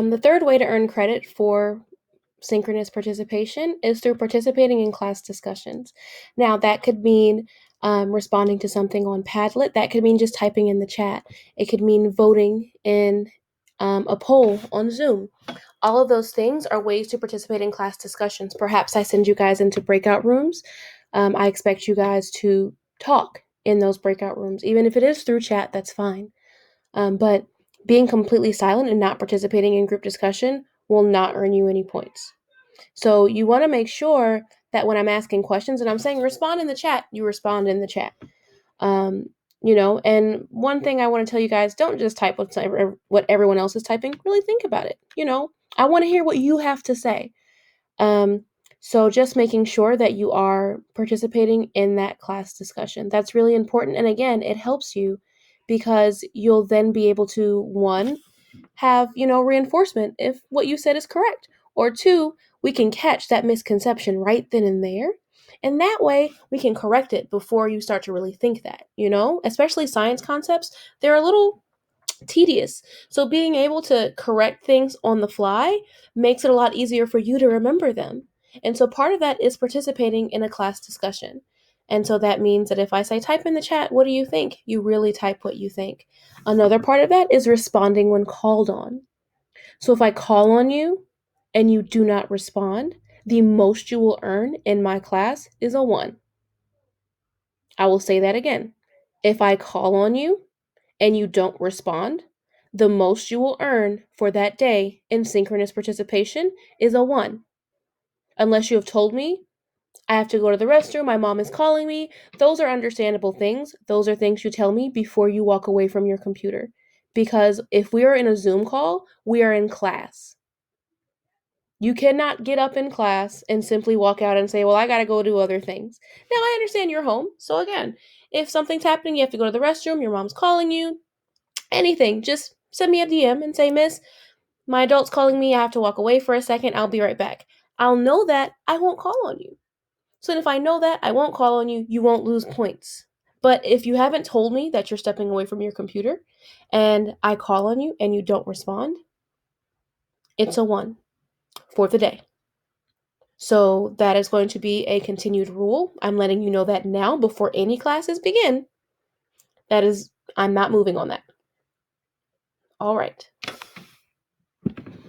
The third way to earn credit for synchronous participation is through participating in class discussions. Now, that could mean responding to something on Padlet. That could mean just typing in the chat. It could mean voting in a poll on Zoom. All of those things are ways to participate in class discussions. Perhaps I send you guys into breakout rooms. I expect you guys to talk in those breakout rooms. Even if it is through chat, that's fine. But being completely silent and not participating in group discussion will not earn you any points. So you want to make sure that when I'm asking questions and I'm saying respond in the chat, you respond in the chat. Um, and one thing I want to tell you guys, don't just type what everyone else is typing. Really think about it. I want to hear what you have to say. So just making sure that you are participating in that class discussion. That's really important. And again, it helps you because you'll then be able to, one, have, reinforcement if what you said is correct. Or two, we can catch that misconception right then and there. And that way we can correct it before you start to really think that, especially science concepts, they're a little tedious. So being able to correct things on the fly makes it a lot easier for you to remember them. And so part of that is participating in a class discussion. And so that means that if I say type in the chat, what do you think? You really type what you think. Another part of that is responding when called on. So if I call on you and you do not respond, the most you will earn in my class is a 1. I will say that again. If I call on you and you don't respond, the most you will earn for that day in synchronous participation is a 1. Unless you have told me, I have to go to the restroom, my mom is calling me. Those are understandable things. Those are things you tell me before you walk away from your computer. Because if we are in a Zoom call, we are in class. You cannot get up in class and simply walk out and say, well, I got to go do other things. Now, I understand you're home. So, again, if something's happening, you have to go to the restroom, your mom's calling you, anything, just send me a DM and say, Miss, my adult's calling me. I have to walk away for a second. I'll be right back. I'll know that. I won't call on you. So if I know that, I won't call on you. You won't lose points. But if you haven't told me that you're stepping away from your computer and I call on you and you don't respond, it's a 1 for the day. So that is going to be a continued rule. I'm letting you know that now before any classes begin. I'm not moving on that. All right.